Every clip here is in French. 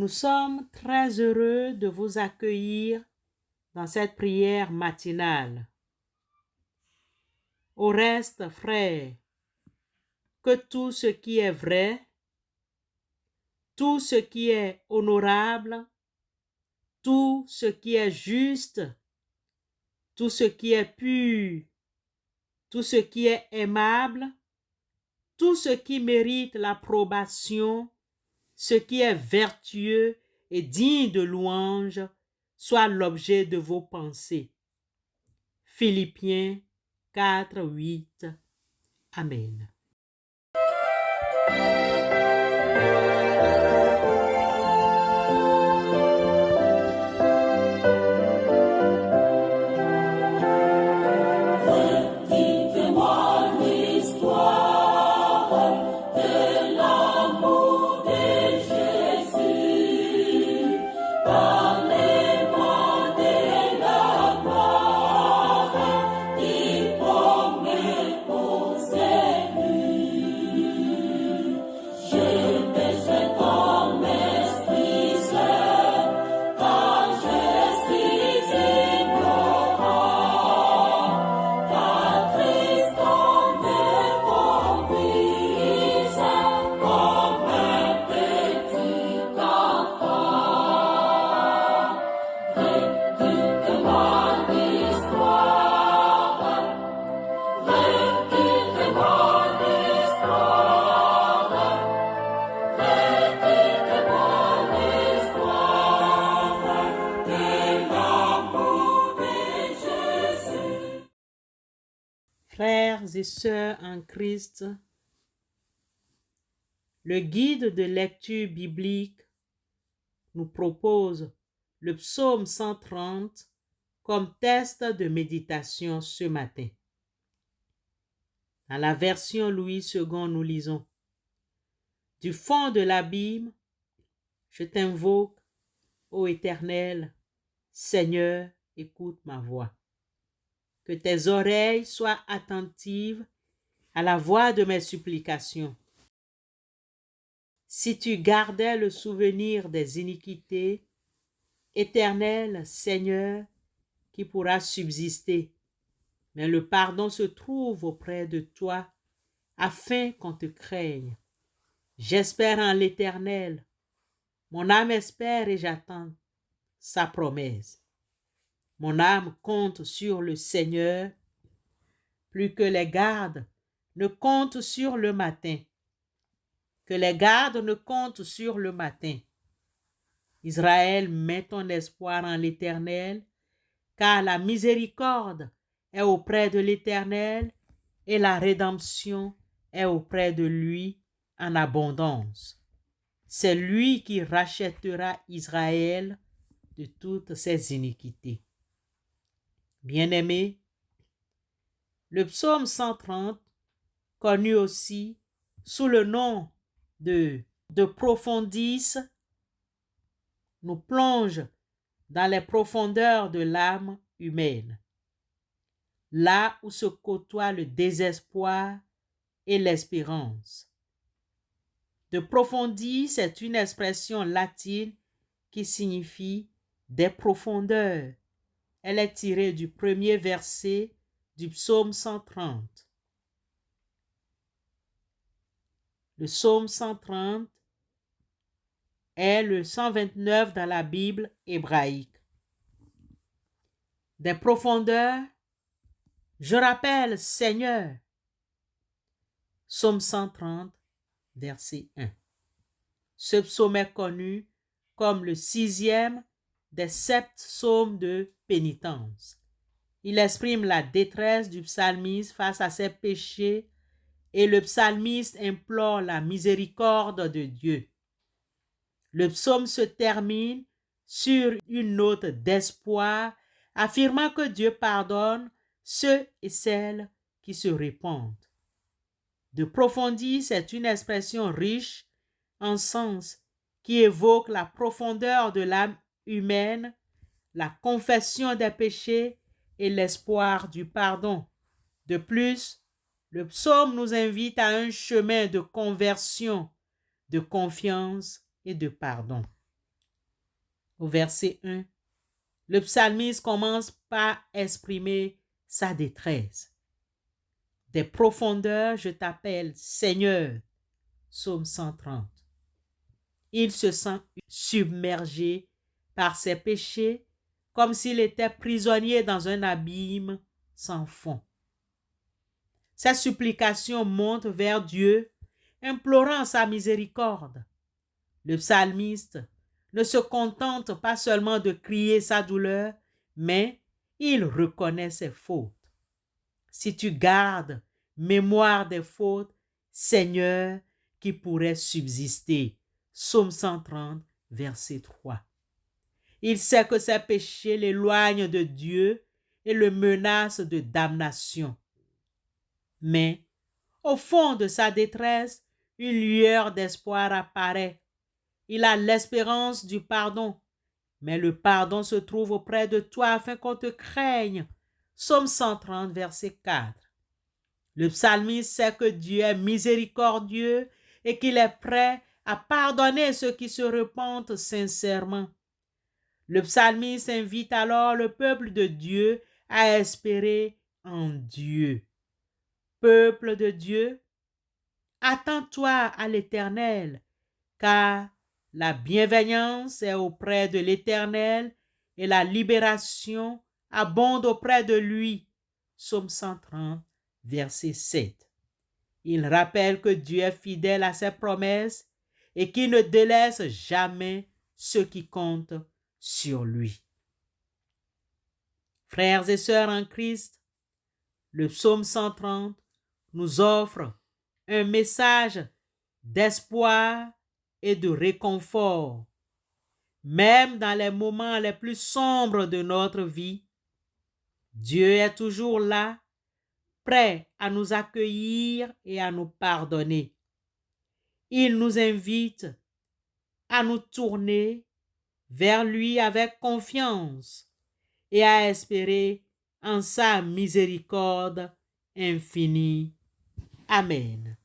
Nous sommes très heureux de vous accueillir dans cette prière matinale. Au reste, frères, que tout ce qui est vrai, tout ce qui est honorable, tout ce qui est juste, tout ce qui est pur, tout ce qui est aimable, tout ce qui mérite l'approbation, ce qui est vertueux et digne de louange, soit l'objet de vos pensées. Philippiens 4, 8. Amen. Frères et sœurs en Christ, le guide de lecture biblique nous propose le psaume 130 comme texte de méditation ce matin. Dans la version Louis II, nous lisons: Du fond de l'abîme, je t'invoque, ô Éternel, Seigneur, écoute ma voix. Que tes oreilles soient attentives à la voix de mes supplications. Si tu gardais le souvenir des iniquités, Éternel Seigneur, qui pourra subsister? Mais le pardon se trouve auprès de toi, afin qu'on te craigne. J'espère en l'Éternel. Mon âme espère et j'attends sa promesse. Mon âme compte sur le Seigneur, plus que les gardes ne comptent sur le matin. Que les gardes ne comptent sur le matin. Israël, mets ton espoir en l'Éternel, car la miséricorde est auprès de l'Éternel et la rédemption est auprès de lui en abondance. C'est lui qui rachètera Israël de toutes ses iniquités. Bien-aimés, le psaume 130, connu aussi sous le nom de Profondis, nous plonge dans les profondeurs de l'âme humaine, là où se côtoient le désespoir et l'espérance. De profondis, c'est une expression latine qui signifie des profondeurs. Elle est tirée du premier verset du psaume 130. Le psaume 130 est le 129 dans la Bible hébraïque. Des profondeurs, je rappelle, Seigneur. Psaume 130, verset 1. Ce psaume est connu comme le 6e des 7 psaumes de pénitence. Il exprime la détresse du psalmiste face à ses péchés et le psalmiste implore la miséricorde de Dieu. Le psaume se termine sur une note d'espoir, affirmant que Dieu pardonne ceux et celles qui se répandent. De profondis, c'est une expression riche en sens qui évoque la profondeur de l'âme humaine, la confession des péchés et l'espoir du pardon. De plus, le psaume nous invite à un chemin de conversion, de confiance et de pardon. Au verset 1, le psalmiste commence par exprimer sa détresse. Des profondeurs, je t'appelle Seigneur. Psaume 130. Il se sent submergé par ses péchés comme s'il était prisonnier dans un abîme sans fond. Ses supplications montent vers Dieu, implorant sa miséricorde. Le psalmiste ne se contente pas seulement de crier sa douleur, mais il reconnaît ses fautes. Si tu gardes mémoire des fautes, Seigneur, qui pourrait subsister. Psaume 130, verset 3. Il sait que ses péchés l'éloignent de Dieu et le menacent de damnation. Mais, au fond de sa détresse, une lueur d'espoir apparaît. Il a l'espérance du pardon, mais le pardon se trouve auprès de toi afin qu'on te craigne. Psaume 130, verset 4. Le psalmiste sait que Dieu est miséricordieux et qu'il est prêt à pardonner ceux qui se repentent sincèrement. Le psalmiste invite alors le peuple de Dieu à espérer en Dieu. Peuple de Dieu, attends-toi à l'Éternel, car la bienveillance est auprès de l'Éternel et la libération abonde auprès de lui. Psaume 130, verset 7. Il rappelle que Dieu est fidèle à ses promesses et qu'il ne délaisse jamais ceux qui comptent sur lui. Frères et sœurs en Christ, le psaume 130 nous offre un message d'espoir et de réconfort. Même dans les moments les plus sombres de notre vie, Dieu est toujours là, prêt à nous accueillir et à nous pardonner. Il nous invite à nous tourner vers lui avec confiance et à espérer en sa miséricorde infinie. Amen.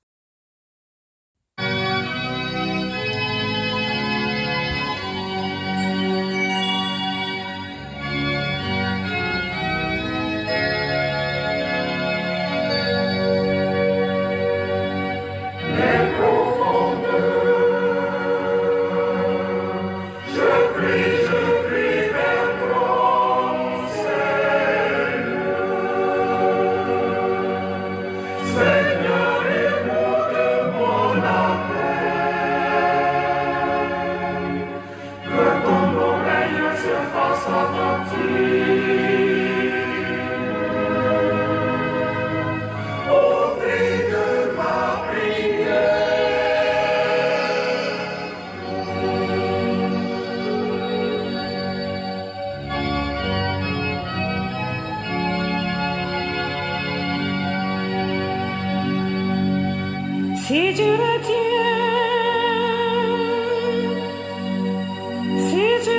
Si tu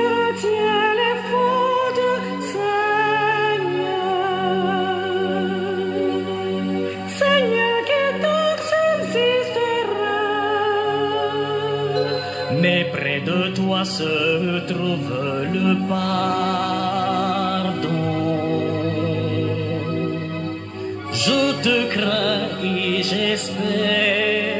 retiens les fautes, Seigneur, qui donc subsistera? Mais près de toi se trouve le pardon. Je te crains et j'espère.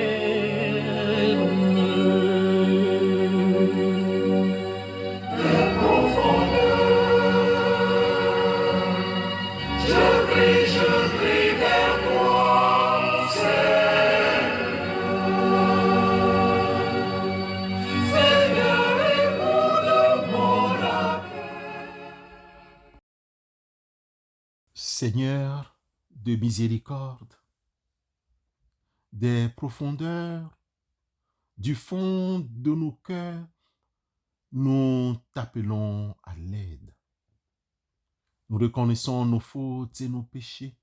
Seigneur de miséricorde, des profondeurs, du fond de nos cœurs, nous t'appelons à l'aide. Nous reconnaissons nos fautes et nos péchés.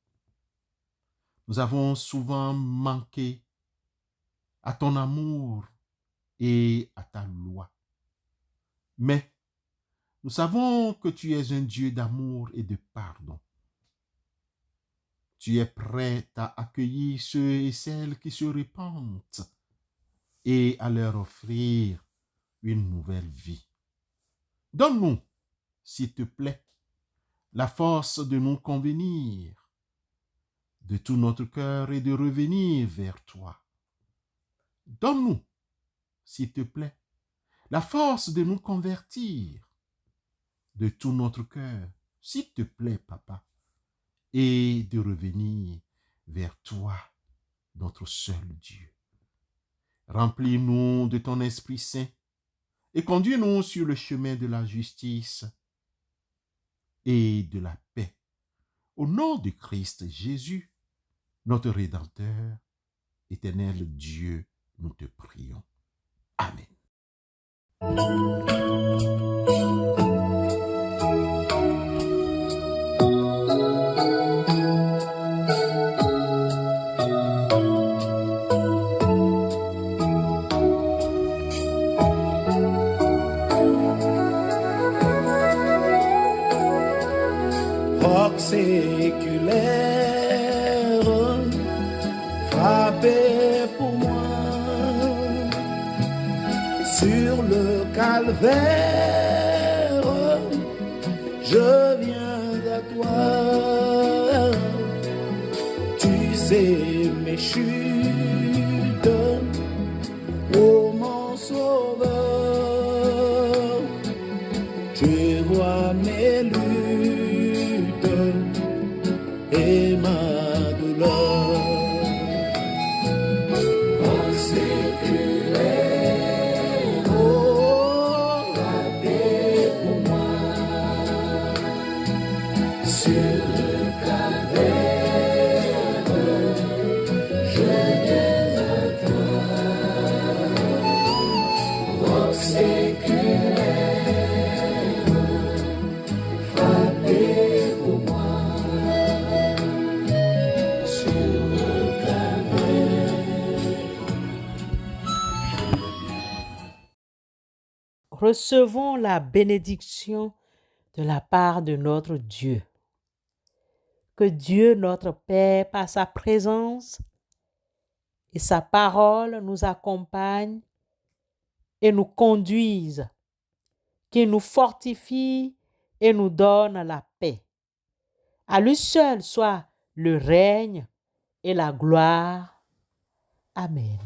Nous avons souvent manqué à ton amour et à ta loi. Mais nous savons que tu es un Dieu d'amour et de pardon. Tu es prêt à accueillir ceux et celles qui se repentent et à leur offrir une nouvelle vie. Donne-nous, s'il te plaît, la force de nous convenir de tout notre cœur et de revenir vers toi. Donne-nous, s'il te plaît, la force de nous convertir de tout notre cœur, s'il te plaît, Papa, et de revenir vers toi, notre seul Dieu. Remplis-nous de ton Esprit Saint et conduis-nous sur le chemin de la justice et de la paix. Au nom de Christ Jésus, notre Rédempteur, éternel Dieu, nous te prions. Amen. Roc séculaire, frappé pour moi sur le calvaire, je viens à toi. Tu sais mes chutes, ô mon sauveur, tu vois mes luttes et ma douleur. Oh, séculaire, oh, frappé pour moi sur le calvaire, je viens à toi. Oh, séculaire, frappé pour moi. Recevons la bénédiction de la part de notre Dieu. Que Dieu, notre Père, par sa présence et sa parole nous accompagne et nous conduise, qu'il nous fortifie et nous donne la paix. À lui seul soit le règne et la gloire. Amen.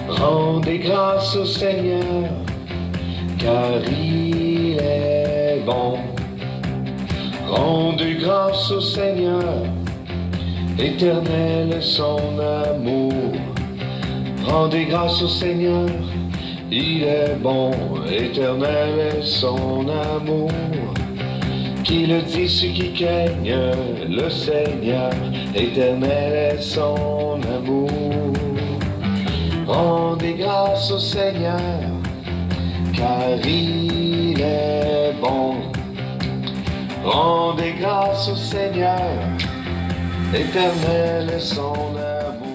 Rendez grâce au Seigneur, car il est bon. Rendez grâce au Seigneur, éternel est son amour. Rendez grâce au Seigneur, il est bon, éternel est son amour. Qui le dit ceux qui craignent le Seigneur, éternel est son amour. Rendez grâce au Seigneur, car il est bon. Rendez grâce au Seigneur, éternel est son amour.